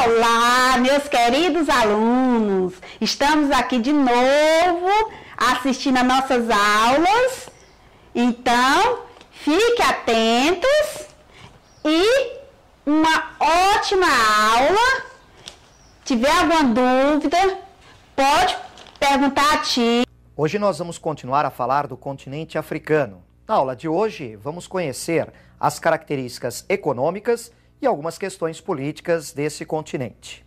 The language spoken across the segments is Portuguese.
Olá, meus queridos alunos! Estamos aqui de novo assistindo a nossas aulas. Então, fiquem atentos e uma ótima aula. Se tiver alguma dúvida, pode perguntar a ti. Hoje nós vamos continuar a falar do continente africano. Na aula de hoje, vamos conhecer as características econômicas e algumas questões políticas desse continente.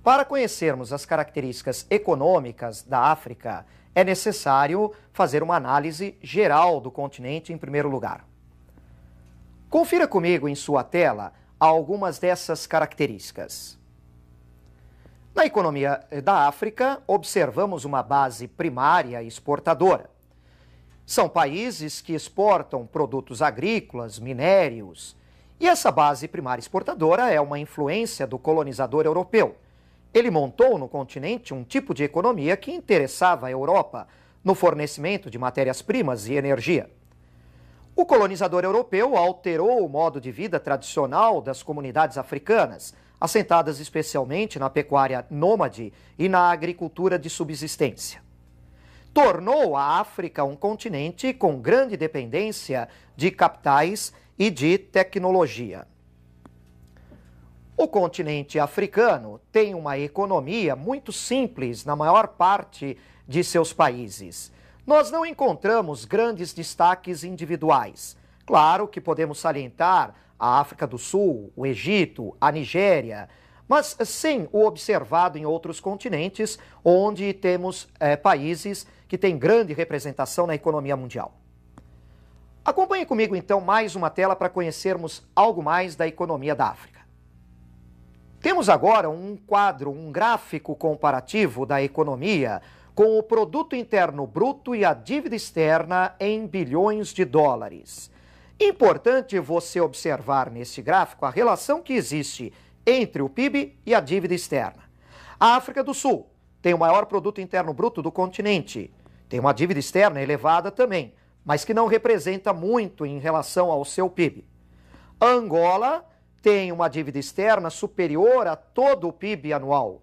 Para conhecermos as características econômicas da África, é necessário fazer uma análise geral do continente em primeiro lugar. Confira comigo em sua tela algumas dessas características. Na economia da África, observamos uma base primária exportadora. São países que exportam produtos agrícolas, minérios. E essa base primária exportadora é uma influência do colonizador europeu. Ele montou no continente um tipo de economia que interessava a Europa no fornecimento de matérias-primas e energia. O colonizador europeu alterou o modo de vida tradicional das comunidades africanas, assentadas especialmente na pecuária nômade e na agricultura de subsistência. Tornou a África um continente com grande dependência de capitais e de tecnologia. O continente africano tem uma economia muito simples na maior parte de seus países. Nós não encontramos grandes destaques individuais. Claro que podemos salientar a África do Sul, o Egito, a Nigéria, mas sem o observado em outros continentes, onde temos países que têm grande representação na economia mundial. Acompanhe comigo, então, mais uma tela para conhecermos algo mais da economia da África. Temos agora um quadro, um gráfico comparativo da economia com o produto interno bruto e a dívida externa em bilhões de dólares. Importante você observar nesse gráfico a relação que existe entre o PIB e a dívida externa. A África do Sul tem o maior produto interno bruto do continente, tem uma dívida externa elevada também, mas que não representa muito em relação ao seu PIB. A Angola tem uma dívida externa superior a todo o PIB anual.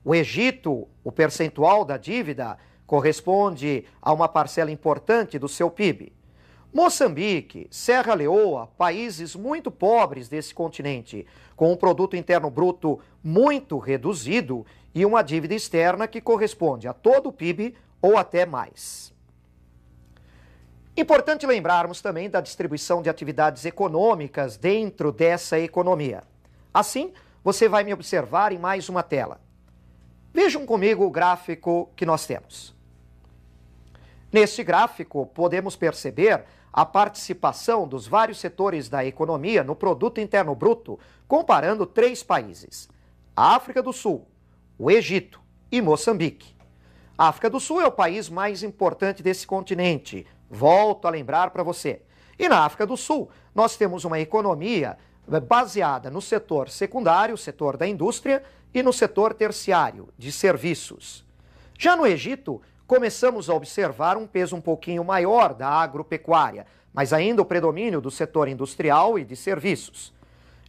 O Egito, o percentual da dívida, corresponde a uma parcela importante do seu PIB. Moçambique, Serra Leoa, países muito pobres desse continente, com um produto interno bruto muito reduzido e uma dívida externa que corresponde a todo o PIB ou até mais. Importante lembrarmos também da distribuição de atividades econômicas dentro dessa economia. Assim, você vai me observar em mais uma tela. Vejam comigo o gráfico que nós temos. Neste gráfico, podemos perceber a participação dos vários setores da economia no produto interno bruto, comparando três países: a África do Sul, o Egito e Moçambique. A África do Sul é o país mais importante desse continente. Volto a lembrar para você. E na África do Sul, nós temos uma economia baseada no setor secundário, setor da indústria, e no setor terciário, de serviços. Já no Egito, começamos a observar um peso um pouquinho maior da agropecuária, mas ainda o predomínio do setor industrial e de serviços.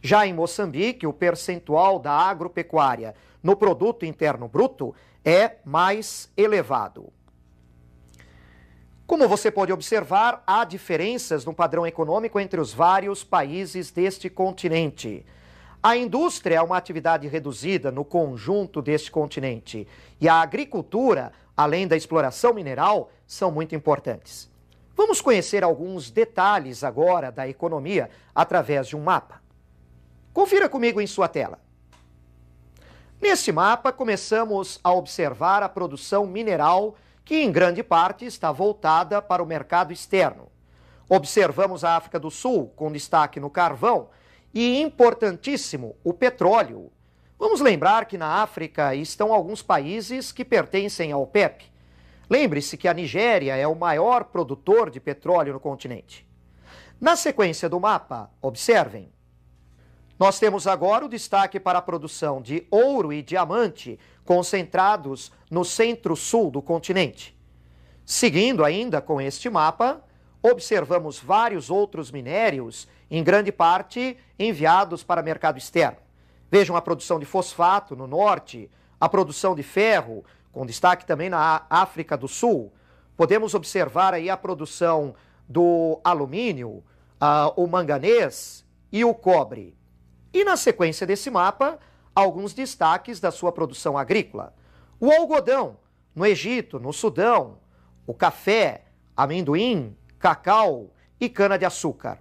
Já em Moçambique, o percentual da agropecuária no produto interno bruto é mais elevado. Como você pode observar, há diferenças no padrão econômico entre os vários países deste continente. A indústria é uma atividade reduzida no conjunto deste continente e a agricultura, além da exploração mineral, são muito importantes. Vamos conhecer alguns detalhes agora da economia através de um mapa. Confira comigo em sua tela. Neste mapa, começamos a observar a produção mineral que em grande parte está voltada para o mercado externo. Observamos a África do Sul, com destaque no carvão, e importantíssimo, o petróleo. Vamos lembrar que na África estão alguns países que pertencem ao OPEP. Lembre-se que a Nigéria é o maior produtor de petróleo no continente. Na sequência do mapa, observem. Nós temos agora o destaque para a produção de ouro e diamante, concentrados no centro-sul do continente. Seguindo ainda com este mapa, observamos vários outros minérios, em grande parte enviados para mercado externo. Vejam a produção de fosfato no norte, a produção de ferro, com destaque também na África do Sul. Podemos observar aí a produção do alumínio, o manganês e o cobre. E na sequência desse mapa, alguns destaques da sua produção agrícola. O algodão, no Egito, no Sudão, o café, amendoim, cacau e cana-de-açúcar.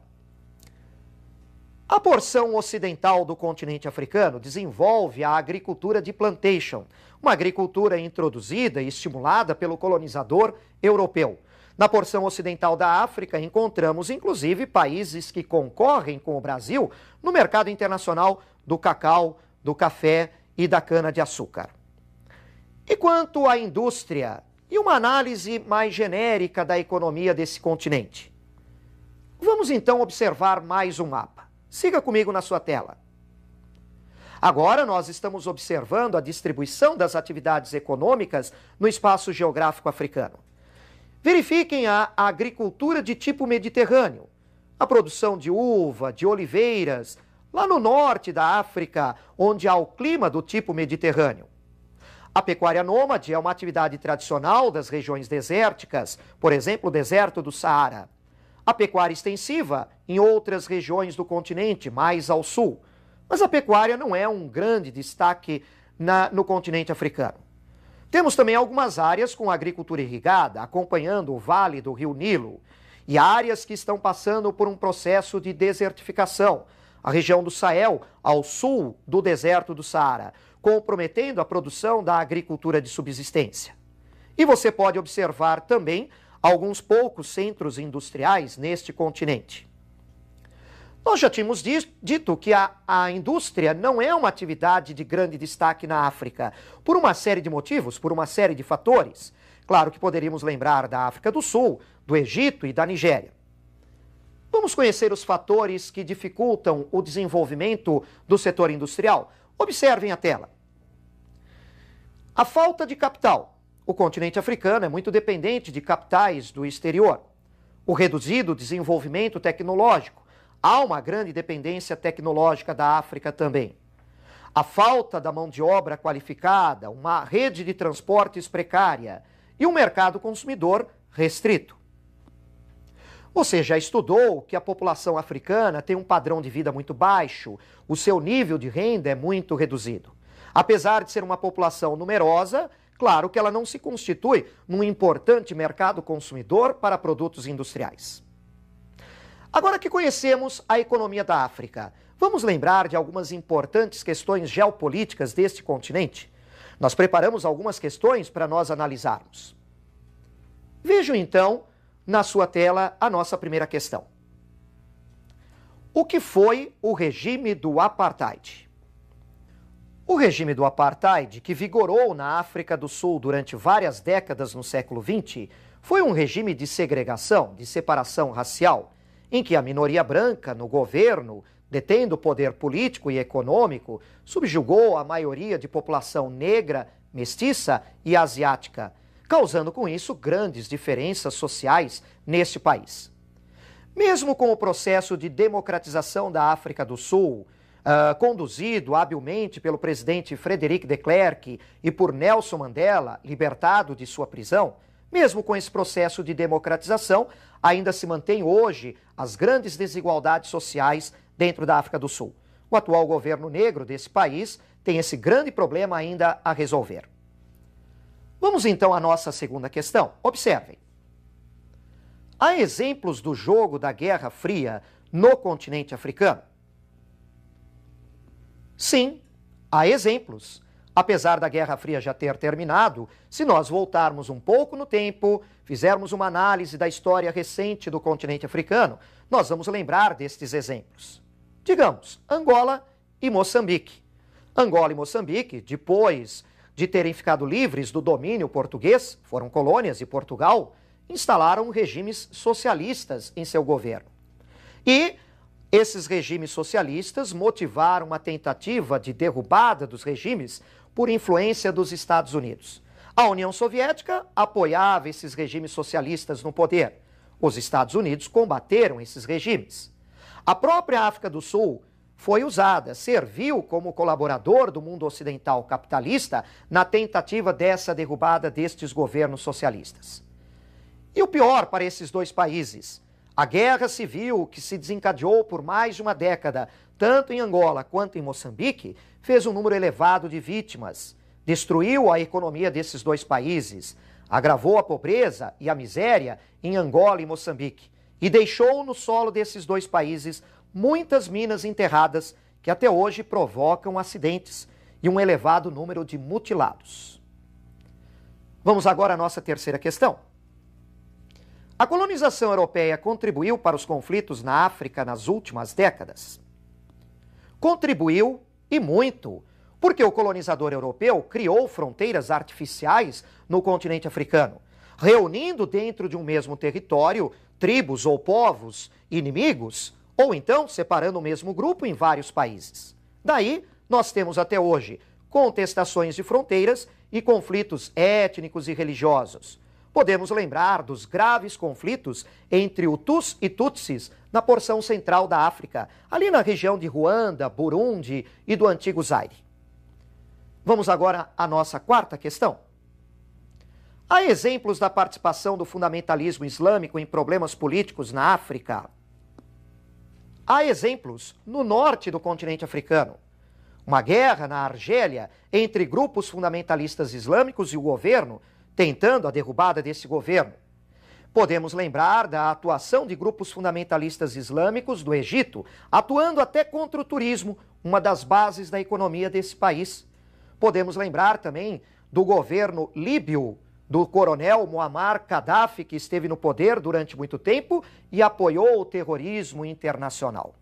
A porção ocidental do continente africano desenvolve a agricultura de plantation, uma agricultura introduzida e estimulada pelo colonizador europeu. Na porção ocidental da África, encontramos inclusive países que concorrem com o Brasil no mercado internacional do cacau, do café e da cana-de-açúcar. E quanto à indústria e uma análise mais genérica da economia desse continente? Vamos então observar mais um mapa. Siga comigo na sua tela. Agora nós estamos observando a distribuição das atividades econômicas no espaço geográfico africano. Verifiquem a agricultura de tipo mediterrâneo, a produção de uva, de oliveiras, lá no norte da África, onde há o clima do tipo mediterrâneo. A pecuária nômade é uma atividade tradicional das regiões desérticas, por exemplo, o deserto do Saara. A pecuária extensiva em outras regiões do continente, mais ao sul. Mas a pecuária não é um grande destaque no continente africano. Temos também algumas áreas com agricultura irrigada, acompanhando o vale do rio Nilo, e áreas que estão passando por um processo de desertificação, a região do Sahel, ao sul do deserto do Saara, comprometendo a produção da agricultura de subsistência. E você pode observar também alguns poucos centros industriais neste continente. Nós já tínhamos dito que a indústria não é uma atividade de grande destaque na África, por uma série de motivos, por uma série de fatores. Claro que poderíamos lembrar da África do Sul, do Egito e da Nigéria. Vamos conhecer os fatores que dificultam o desenvolvimento do setor industrial? Observem a tela. A falta de capital. O continente africano é muito dependente de capitais do exterior. O reduzido desenvolvimento tecnológico. Há uma grande dependência tecnológica da África também. A falta da mão de obra qualificada, uma rede de transportes precária e um mercado consumidor restrito. Você já estudou que a população africana tem um padrão de vida muito baixo, o seu nível de renda é muito reduzido. Apesar de ser uma população numerosa, claro que ela não se constitui num importante mercado consumidor para produtos industriais. Agora que conhecemos a economia da África, vamos lembrar de algumas importantes questões geopolíticas deste continente? Nós preparamos algumas questões para nós analisarmos. Vejam então na sua tela a nossa primeira questão. O que foi o regime do Apartheid? O regime do Apartheid, que vigorou na África do Sul durante várias décadas no século XX, foi um regime de segregação, de separação racial, em que a minoria branca no governo, detendo o poder político e econômico, subjugou a maioria de população negra, mestiça e asiática, causando com isso grandes diferenças sociais neste país. Mesmo com o processo de democratização da África do Sul, conduzido habilmente pelo presidente Frederic de Klerk e por Nelson Mandela, libertado de sua prisão, mesmo com esse processo de democratização, ainda se mantém hoje as grandes desigualdades sociais dentro da África do Sul. O atual governo negro desse país tem esse grande problema ainda a resolver. Vamos então à nossa segunda questão. Observem. Há exemplos do jogo da Guerra Fria no continente africano? Sim, há exemplos. Apesar da Guerra Fria já ter terminado, se nós voltarmos um pouco no tempo, fizermos uma análise da história recente do continente africano, nós vamos lembrar destes exemplos. Digamos, Angola e Moçambique. Angola e Moçambique, depois de terem ficado livres do domínio português, foram colônias de Portugal, instalaram regimes socialistas em seu governo. E esses regimes socialistas motivaram uma tentativa de derrubada dos regimes por influência dos Estados Unidos. A União Soviética apoiava esses regimes socialistas no poder. Os Estados Unidos combateram esses regimes. A própria África do Sul foi usada, serviu como colaborador do mundo ocidental capitalista na tentativa dessa derrubada destes governos socialistas. E o pior para esses dois países, a guerra civil que se desencadeou por mais de uma década, tanto em Angola quanto em Moçambique, fez um número elevado de vítimas, destruiu a economia desses dois países, agravou a pobreza e a miséria em Angola e Moçambique e deixou no solo desses dois países muitas minas enterradas que até hoje provocam acidentes e um elevado número de mutilados. Vamos agora à nossa terceira questão. A colonização europeia contribuiu para os conflitos na África nas últimas décadas? Contribuiu e muito, porque o colonizador europeu criou fronteiras artificiais no continente africano, reunindo dentro de um mesmo território tribos ou povos inimigos, ou então separando o mesmo grupo em vários países. Daí, nós temos até hoje contestações de fronteiras e conflitos étnicos e religiosos. Podemos lembrar dos graves conflitos entre Hutus e Tutsis na porção central da África, ali na região de Ruanda, Burundi e do antigo Zaire. Vamos agora à nossa quarta questão. Há exemplos da participação do fundamentalismo islâmico em problemas políticos na África? Há exemplos no norte do continente africano. Uma guerra na Argélia entre grupos fundamentalistas islâmicos e o governo, tentando a derrubada desse governo. Podemos lembrar da atuação de grupos fundamentalistas islâmicos do Egito, atuando até contra o turismo, uma das bases da economia desse país. Podemos lembrar também do governo líbio, do coronel Muammar Gaddafi, que esteve no poder durante muito tempo e apoiou o terrorismo internacional.